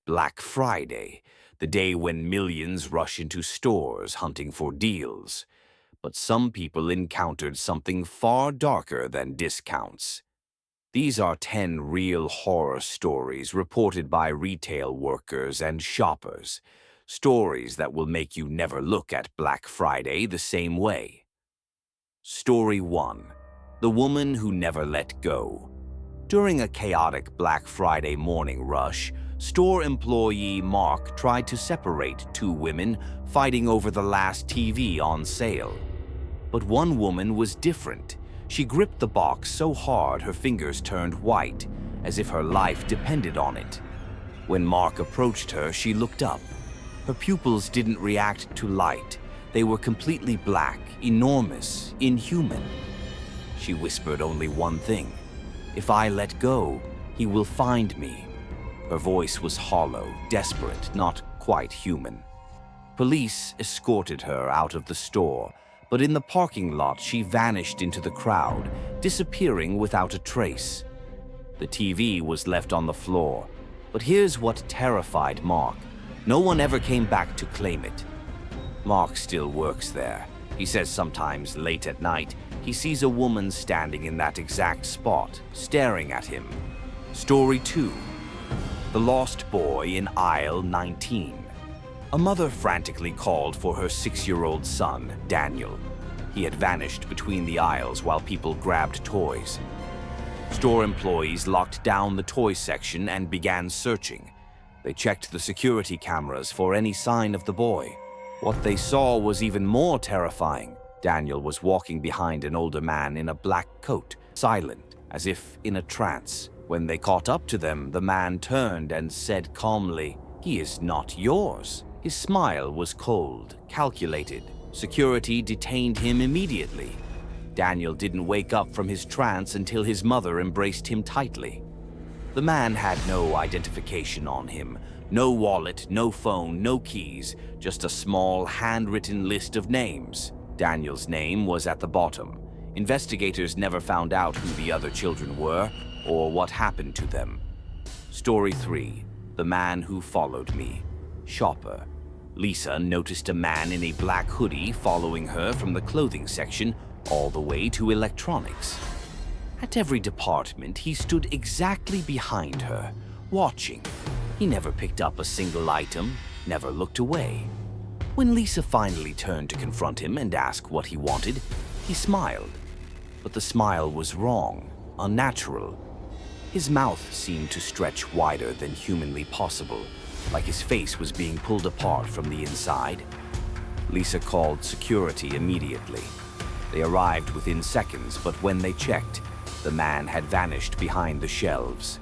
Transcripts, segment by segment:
Black Friday, the day when millions rush into stores hunting for deals. But some people encountered something far darker than discounts. These are 10 real horror stories reported by retail workers and shoppers. Stories that will make you never look at Black Friday the same way. Story 1. The Woman Who Never Let Go. During a chaotic Black Friday morning rush, store employee Mark tried to separate two women fighting over the last TV on sale. But one woman was different. She gripped the box so hard her fingers turned white, as if her life depended on it. When Mark approached her, she looked up. Her pupils didn't react to light. They were completely black, enormous, inhuman. She whispered only one thing: "If I let go, he will find me." Her voice was hollow, desperate, not quite human. Police escorted her out of the store, but in the parking lot she vanished into the crowd, disappearing without a trace. The TV was left on the floor, but here's what terrified Mark. No one ever came back to claim it. Mark still works there. He says sometimes late at night, he sees a woman standing in that exact spot, staring at him. Story 2. The Lost Boy in Aisle 19. A mother frantically called for her 6-year-old son, Daniel. He had vanished between the aisles while people grabbed toys. Store employees locked down the toy section and began searching. They checked the security cameras for any sign of the boy. What they saw was even more terrifying. Daniel was walking behind an older man in a black coat, silent, as if in a trance. When they caught up to them, the man turned and said calmly, "He is not yours." His smile was cold, calculated. Security detained him immediately. Daniel didn't wake up from his trance until his mother embraced him tightly. The man had no identification on him. No wallet, no phone, no keys, just a small handwritten list of names. Daniel's name was at the bottom. Investigators never found out who the other children were or what happened to them. Story 3. The Man Who Followed Me. Shopper. Lisa noticed a man in a black hoodie following her from the clothing section all the way to electronics. At every department, he stood exactly behind her, watching. He never picked up a single item, never looked away. When Lisa finally turned to confront him and ask what he wanted, he smiled. But the smile was wrong, unnatural. His mouth seemed to stretch wider than humanly possible, like his face was being pulled apart from the inside. Lisa called security immediately. They arrived within seconds, but when they checked, the man had vanished behind the shelves.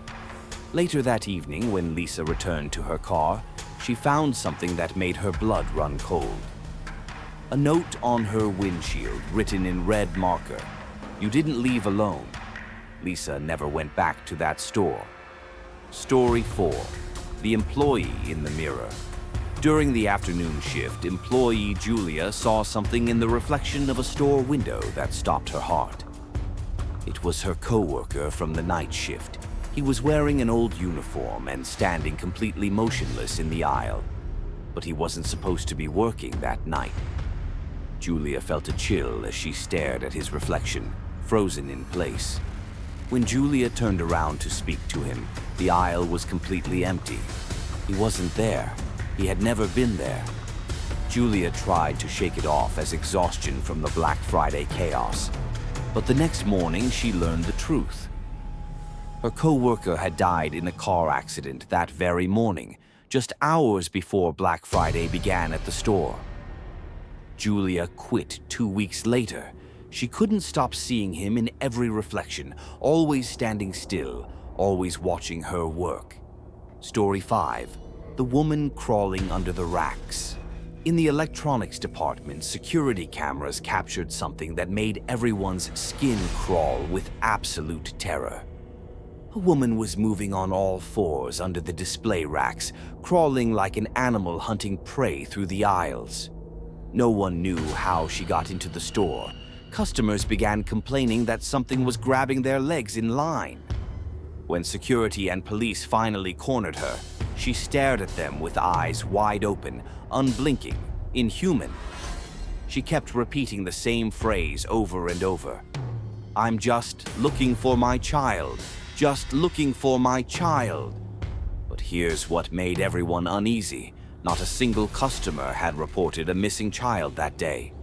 Later that evening, when Lisa returned to her car, she found something that made her blood run cold. A note on her windshield written in red marker: "You didn't leave alone." Lisa never went back to that store. Story 4. The Employee in the Mirror. During the afternoon shift, employee Julia saw something in the reflection of a store window that stopped her heart. It was her co-worker from the night shift. He was wearing an old uniform and standing completely motionless in the aisle. But he wasn't supposed to be working that night. Julia felt a chill as she stared at his reflection, frozen in place. When Julia turned around to speak to him, the aisle was completely empty. He wasn't there. He had never been there. Julia tried to shake it off as exhaustion from the Black Friday chaos. But the next morning, she learned the truth. Her co-worker had died in a car accident that very morning, just hours before Black Friday began at the store. Julia quit 2 weeks later. She couldn't stop seeing him in every reflection, always standing still, always watching her work. Story 5. The Woman Crawling Under the Racks. In the electronics department, security cameras captured something that made everyone's skin crawl with absolute terror. A woman was moving on all fours under the display racks, crawling like an animal hunting prey through the aisles. No one knew how she got into the store. Customers began complaining that something was grabbing their legs in line. When security and police finally cornered her, she stared at them with eyes wide open, unblinking, inhuman. She kept repeating the same phrase over and over. "I'm just looking for my child, just looking for my child." But here's what made everyone uneasy. Not a single customer had reported a missing child that day.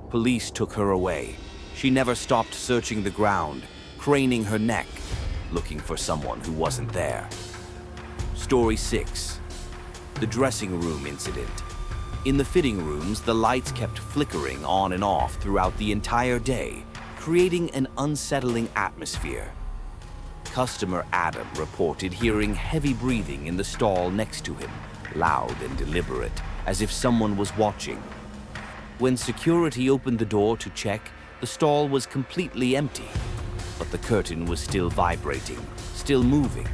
Police took her away. She never stopped searching the ground, craning her neck, looking for someone who wasn't there. Story 6. The dressing room incident. In the fitting rooms, the lights kept flickering on and off throughout the entire day, creating an unsettling atmosphere. Customer Adam reported hearing heavy breathing in the stall next to him, loud and deliberate, as if someone was watching. When security opened the door to check, the stall was completely empty, but the curtain was still vibrating, still moving.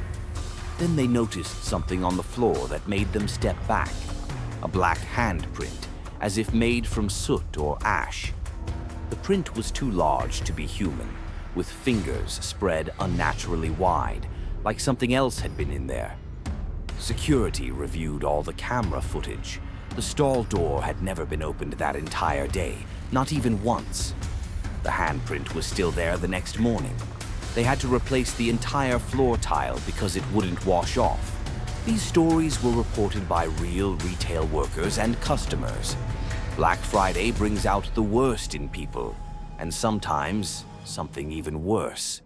Then they noticed something on the floor that made them step back. A black handprint, as if made from soot or ash. The print was too large to be human, with fingers spread unnaturally wide, like something else had been in there. Security reviewed all the camera footage. The stall door had never been opened that entire day, not even once. The handprint was still there the next morning. They had to replace the entire floor tile because it wouldn't wash off. These stories were reported by real retail workers and customers. Black Friday brings out the worst in people, and sometimes something even worse.